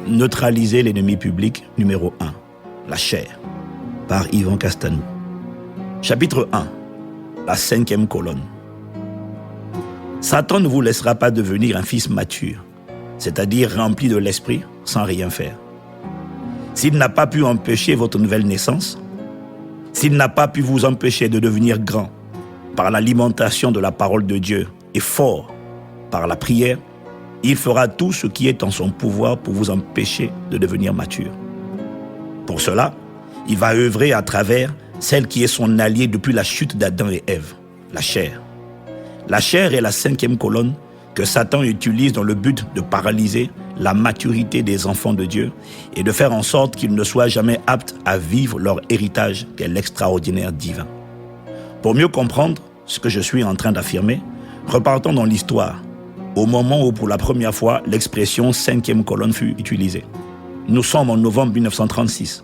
Neutraliser l'ennemi public numéro 1, la chair, par Yvan Castanou. Chapitre 1, la 5e colonne. Satan ne vous laissera pas devenir un fils mature, c'est-à-dire rempli de l'esprit, sans rien faire. S'il n'a pas pu empêcher votre nouvelle naissance, s'il n'a pas pu vous empêcher de devenir grand par l'alimentation de la parole de Dieu et fort par la prière, il fera tout ce qui est en son pouvoir pour vous empêcher de devenir mature. Pour cela, il va œuvrer à travers celle qui est son allié depuis la chute d'Adam et Ève, la chair. La chair est la 5e colonne que Satan utilise dans le but de paralyser la maturité des enfants de Dieu et de faire en sorte qu'ils ne soient jamais aptes à vivre leur héritage qu'est l'extraordinaire divin. Pour mieux comprendre ce que je suis en train d'affirmer, repartons dans l'histoire, au moment où pour la première fois l'expression 5e colonne fut utilisée. Nous sommes en novembre 1936.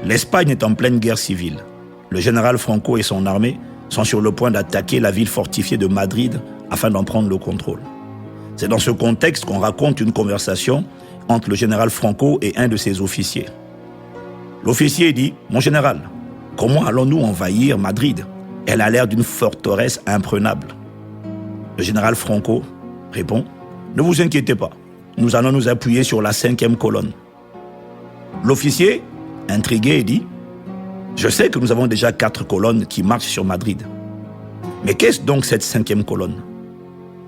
L'Espagne est en pleine guerre civile. Le général Franco et son armée sont sur le point d'attaquer la ville fortifiée de Madrid afin d'en prendre le contrôle. C'est dans ce contexte qu'on raconte une conversation entre le général Franco et un de ses officiers. L'officier dit « Mon général, comment allons-nous envahir Madrid? Elle a l'air d'une forteresse imprenable. » Le général Franco répond « Ne vous inquiétez pas, nous allons nous appuyer sur la 5e colonne. » L'officier, intrigué, dit « Je sais que nous avons déjà 4 colonnes qui marchent sur Madrid. Mais qu'est-ce donc cette 5e colonne ?»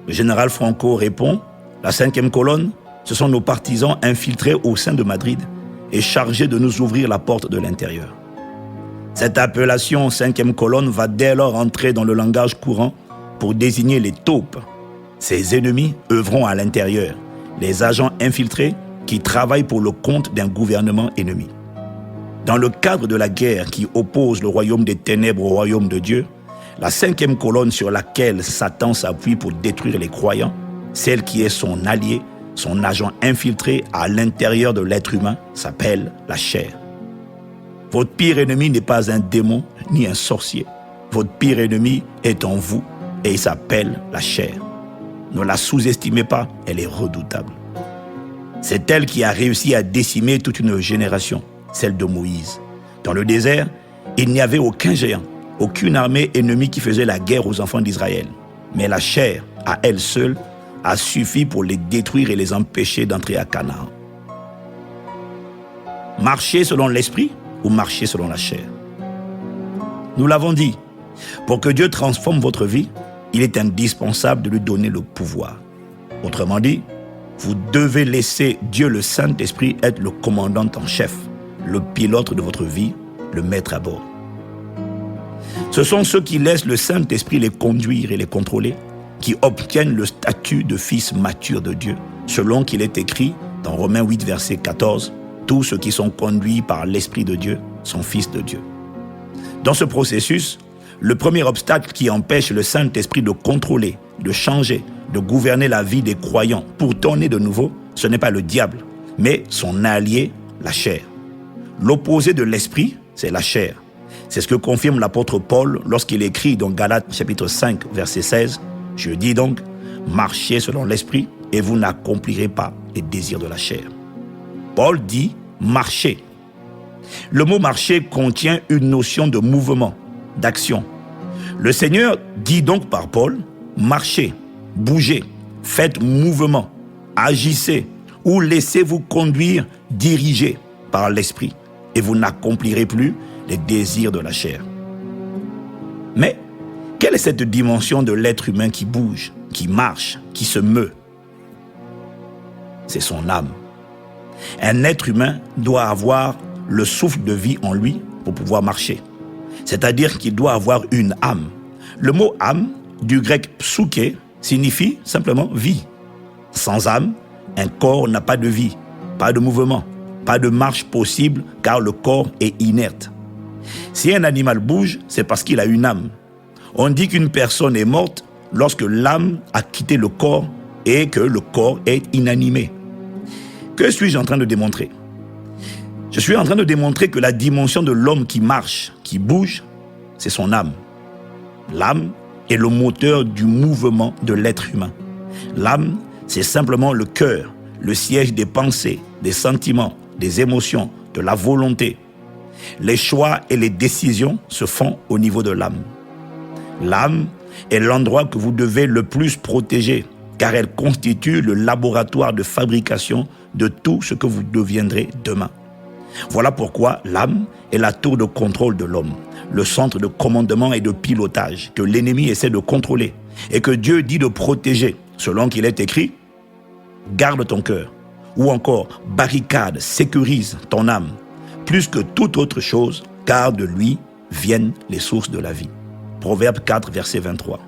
Le général Franco répond « La 5e colonne, ce sont nos partisans infiltrés au sein de Madrid et chargés de nous ouvrir la porte de l'intérieur. » Cette appellation 5e colonne va dès lors entrer dans le langage courant pour désigner les taupes. Ces ennemis œuvront à l'intérieur, les agents infiltrés qui travaillent pour le compte d'un gouvernement ennemi. Dans le cadre de la guerre qui oppose le royaume des ténèbres au royaume de Dieu, la 5e colonne sur laquelle Satan s'appuie pour détruire les croyants, celle qui est son allié, son agent infiltré à l'intérieur de l'être humain, s'appelle la chair. Votre pire ennemi n'est pas un démon ni un sorcier. Votre pire ennemi est en vous et il s'appelle la chair. Ne la sous-estimez pas, elle est redoutable. C'est elle qui a réussi à décimer toute une génération, celle de Moïse. Dans le désert, il n'y avait aucun géant, aucune armée ennemie qui faisait la guerre aux enfants d'Israël. Mais la chair, à elle seule, a suffi pour les détruire et les empêcher d'entrer à Canaan. Marcher selon l'esprit ou marcher selon la chair? Nous l'avons dit, pour que Dieu transforme votre vie, il est indispensable de lui donner le pouvoir. Autrement dit, vous devez laisser Dieu le Saint-Esprit être le commandant en chef, le pilote de votre vie, le maître à bord. Ce sont ceux qui laissent le Saint-Esprit les conduire et les contrôler, qui obtiennent le statut de fils mature de Dieu, selon qu'il est écrit dans Romains 8, verset 14, « Tous ceux qui sont conduits par l'Esprit de Dieu sont fils de Dieu. » Dans ce processus, le premier obstacle qui empêche le Saint-Esprit de contrôler, de changer, de gouverner la vie des croyants pour tourner de nouveau, ce n'est pas le diable, mais son allié, la chair. L'opposé de l'esprit, c'est la chair. C'est ce que confirme l'apôtre Paul lorsqu'il écrit dans Galates chapitre 5, verset 16. « Je dis donc, marchez selon l'esprit et vous n'accomplirez pas les désirs de la chair. » Paul dit « marcher ». Le mot « marcher » contient une notion de mouvement, d'action. Le Seigneur dit donc par Paul « marchez ». Bougez, faites mouvement, agissez ou laissez-vous conduire, diriger par l'esprit et vous n'accomplirez plus les désirs de la chair. Mais, quelle est cette dimension de l'être humain qui bouge, qui marche, qui se meut? C'est son âme. Un être humain doit avoir le souffle de vie en lui pour pouvoir marcher. C'est-à-dire qu'il doit avoir une âme. Le mot âme, du grec psyché, signifie simplement vie. Sans âme, un corps n'a pas de vie, pas de mouvement, pas de marche possible car le corps est inerte. Si un animal bouge, c'est parce qu'il a une âme. On dit qu'une personne est morte lorsque l'âme a quitté le corps et que le corps est inanimé. Que suis-je en train de démontrer? Je suis en train de démontrer que la dimension de l'homme qui marche, qui bouge, c'est son âme. L'âme est le moteur du mouvement de l'être humain. L'âme, c'est simplement le cœur, le siège des pensées, des sentiments, des émotions, de la volonté. Les choix et les décisions se font au niveau de l'âme. L'âme est l'endroit que vous devez le plus protéger, car elle constitue le laboratoire de fabrication de tout ce que vous deviendrez demain. Voilà pourquoi l'âme est la tour de contrôle de l'homme, le centre de commandement et de pilotage que l'ennemi essaie de contrôler et que Dieu dit de protéger, selon qu'il est écrit « Garde ton cœur » ou encore « Barricade, sécurise ton âme » plus que toute autre chose, car de lui viennent les sources de la vie. Proverbe 4, verset 23.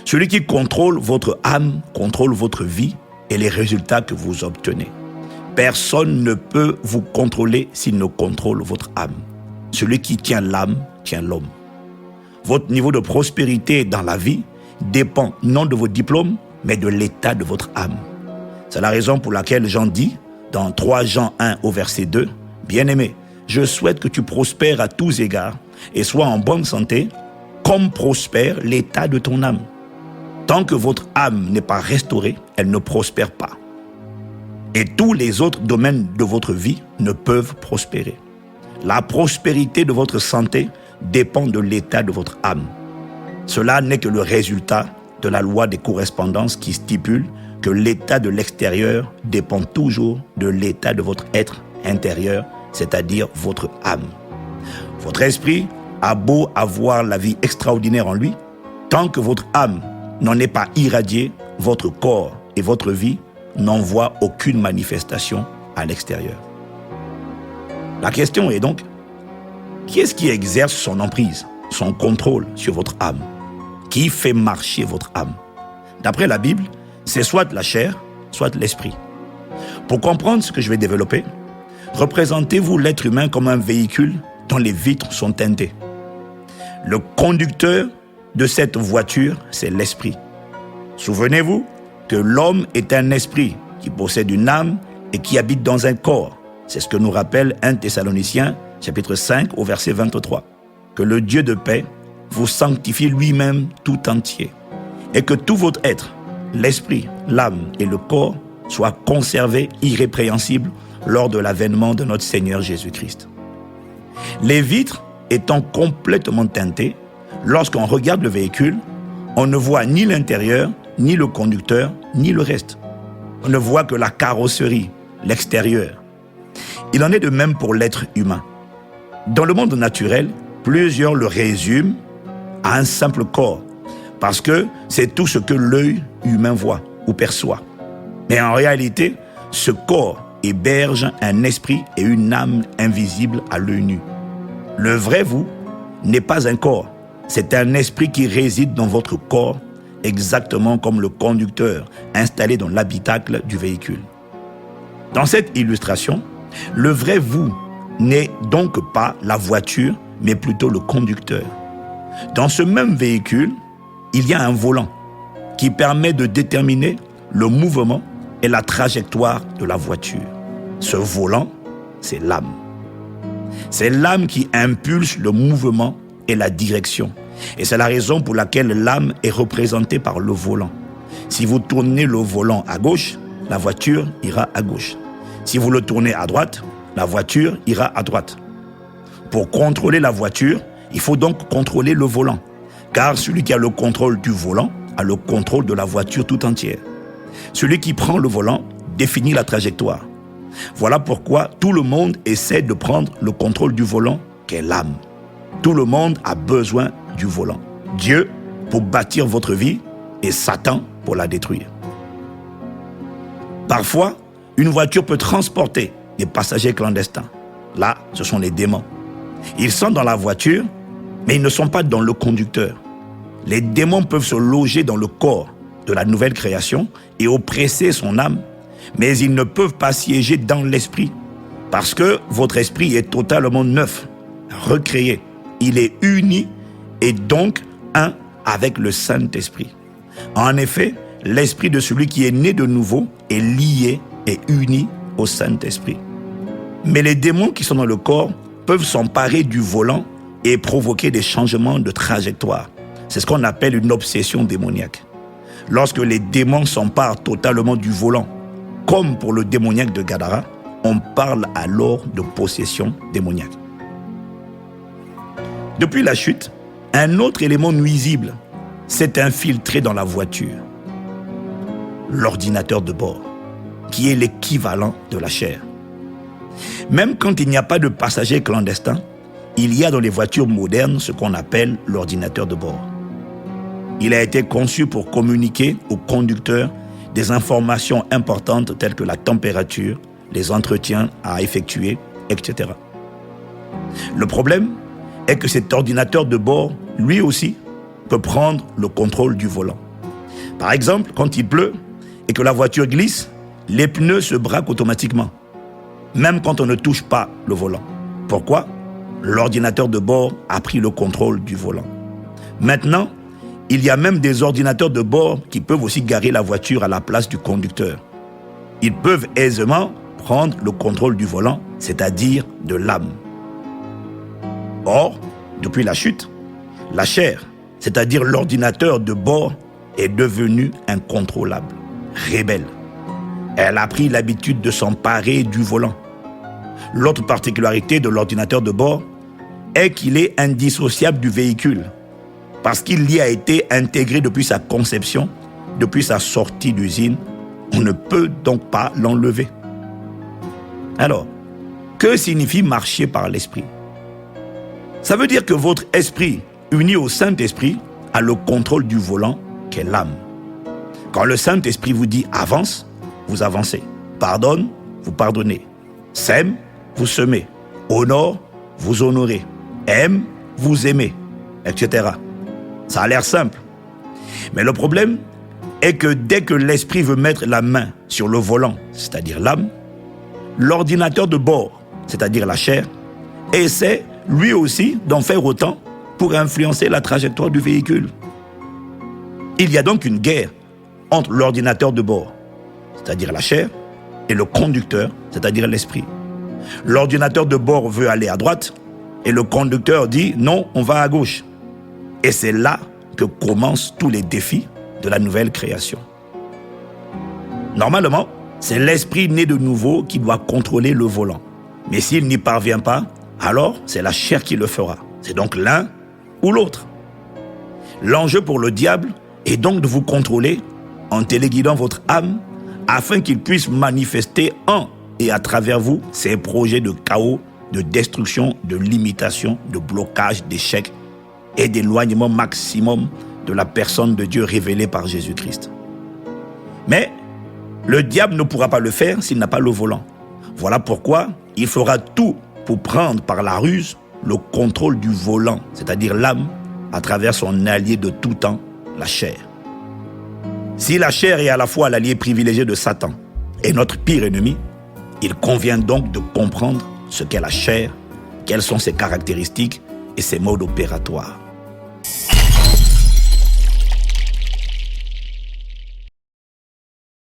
Celui qui contrôle votre âme contrôle votre vie et les résultats que vous obtenez. Personne ne peut vous contrôler s'il ne contrôle votre âme. Celui qui tient l'âme tient l'homme. Votre niveau de prospérité dans la vie dépend non de vos diplômes, mais de l'état de votre âme. C'est la raison pour laquelle Jean dit, dans 3 Jean 1 au verset 2, « Bien-aimé, je souhaite que tu prospères à tous égards et sois en bonne santé, comme prospère l'état de ton âme. Tant que votre âme n'est pas restaurée, elle ne prospère pas. Et tous les autres domaines de votre vie ne peuvent prospérer. La prospérité de votre santé dépend de l'état de votre âme. Cela n'est que le résultat de la loi des correspondances qui stipule que l'état de l'extérieur dépend toujours de l'état de votre être intérieur, c'est-à-dire votre âme. Votre esprit a beau avoir la vie extraordinaire en lui, tant que votre âme n'en est pas irradiée, votre corps et votre vie n'en voient aucune manifestation à l'extérieur. La question est donc, qui est-ce qui exerce son emprise, son contrôle sur votre âme? Qui fait marcher votre âme? D'après la Bible, c'est soit la chair, soit l'esprit. Pour comprendre ce que je vais développer, représentez-vous l'être humain comme un véhicule dont les vitres sont teintées. Le conducteur de cette voiture, c'est l'esprit. Souvenez-vous que l'homme est un esprit qui possède une âme et qui habite dans un corps. C'est ce que nous rappelle 1 Thessaloniciens, chapitre 5, au verset 23. Que le Dieu de paix vous sanctifie lui-même tout entier et que tout votre être, l'esprit, l'âme et le corps soient conservés irrépréhensibles lors de l'avènement de notre Seigneur Jésus-Christ. Les vitres étant complètement teintées, lorsqu'on regarde le véhicule, on ne voit ni l'intérieur, ni le conducteur, ni le reste. On ne voit que la carrosserie, l'extérieur. Il en est de même pour l'être humain. Dans le monde naturel, plusieurs le résument à un simple corps, parce que c'est tout ce que l'œil humain voit ou perçoit. Mais en réalité, ce corps héberge un esprit et une âme invisibles à l'œil nu. Le vrai vous n'est pas un corps, c'est un esprit qui réside dans votre corps, exactement comme le conducteur installé dans l'habitacle du véhicule. Dans cette illustration, le vrai vous n'est donc pas la voiture, mais plutôt le conducteur. Dans ce même véhicule, il y a un volant qui permet de déterminer le mouvement et la trajectoire de la voiture. Ce volant, c'est l'âme. C'est l'âme qui impulse le mouvement et la direction. Et c'est la raison pour laquelle l'âme est représentée par le volant. Si vous tournez le volant à gauche, la voiture ira à gauche. Si vous le tournez à droite, la voiture ira à droite. Pour contrôler la voiture, il faut donc contrôler le volant. Car celui qui a le contrôle du volant a le contrôle de la voiture tout entière. Celui qui prend le volant définit la trajectoire. Voilà pourquoi tout le monde essaie de prendre le contrôle du volant, qu'est l'âme. Tout le monde a besoin du volant. Dieu pour bâtir votre vie et Satan pour la détruire. Parfois, une voiture peut transporter des passagers clandestins. Là, ce sont les démons. Ils sont dans la voiture, mais ils ne sont pas dans le conducteur. Les démons peuvent se loger dans le corps de la nouvelle création et oppresser son âme, mais ils ne peuvent pas siéger dans l'esprit, parce que votre esprit est totalement neuf, recréé. Il est uni et donc un avec le Saint-Esprit. En effet, l'esprit de celui qui est né de nouveau est lié et uni au Saint-Esprit. Mais les démons qui sont dans le corps peuvent s'emparer du volant et provoquer des changements de trajectoire. C'est ce qu'on appelle une obsession démoniaque. Lorsque les démons s'emparent totalement du volant comme pour le démoniaque de Gadara, on parle alors de possession démoniaque. Depuis la chute, un autre élément nuisible s'est infiltré dans la voiture. L'ordinateur de bord, qui est l'équivalent de la chair. Même quand il n'y a pas de passagers clandestins, il y a dans les voitures modernes ce qu'on appelle l'ordinateur de bord. Il a été conçu pour communiquer au conducteur des informations importantes telles que la température, les entretiens à effectuer, etc. Le problème est que cet ordinateur de bord, lui aussi, peut prendre le contrôle du volant. Par exemple, quand il pleut et que la voiture glisse, les pneus se braquent automatiquement, même quand on ne touche pas le volant. Pourquoi ? L'ordinateur de bord a pris le contrôle du volant. Maintenant, il y a même des ordinateurs de bord qui peuvent aussi garer la voiture à la place du conducteur. Ils peuvent aisément prendre le contrôle du volant, c'est-à-dire de l'âme. Or, depuis la chute, la chair, c'est-à-dire l'ordinateur de bord, est devenue incontrôlable, rebelle. Elle a pris l'habitude de s'emparer du volant. L'autre particularité de l'ordinateur de bord est qu'il est indissociable du véhicule, parce qu'il y a été intégré depuis sa conception, depuis sa sortie d'usine. On ne peut donc pas l'enlever. Alors, que signifie marcher par l'esprit ? Ça veut dire que votre esprit, uni au Saint-Esprit, a le contrôle du volant qu'est l'âme. Quand le Saint-Esprit vous dit « avance », vous avancez. Pardonne, vous pardonnez. Sème, vous semez. Honore, vous honorez. Aime, vous aimez, etc. Ça a l'air simple. Mais le problème est que dès que l'esprit veut mettre la main sur le volant, c'est-à-dire l'âme, l'ordinateur de bord, c'est-à-dire la chair, essaie lui aussi d'en faire autant pour influencer la trajectoire du véhicule. Il y a donc une guerre entre l'ordinateur de bord, c'est-à-dire la chair, et le conducteur, c'est-à-dire l'esprit. L'ordinateur de bord veut aller à droite et le conducteur dit non, on va à gauche. Et c'est là que commencent tous les défis de la nouvelle création. Normalement, c'est l'esprit né de nouveau qui doit contrôler le volant. Mais s'il n'y parvient pas, alors c'est la chair qui le fera. C'est donc l'un ou l'autre. L'enjeu pour le diable est donc de vous contrôler en téléguidant votre âme afin qu'il puisse manifester en et à travers vous ses projets de chaos, de destruction, de limitation, de blocage, d'échec et d'éloignement maximum de la personne de Dieu révélée par Jésus-Christ. Mais le diable ne pourra pas le faire s'il n'a pas le volant. Voilà pourquoi il fera tout pour prendre par la ruse le contrôle du volant, c'est-à-dire l'âme, à travers son allié de tout temps, la chair. Si la chair est à la fois l'allié privilégié de Satan et notre pire ennemi, il convient donc de comprendre ce qu'est la chair, quelles sont ses caractéristiques et ses modes opératoires.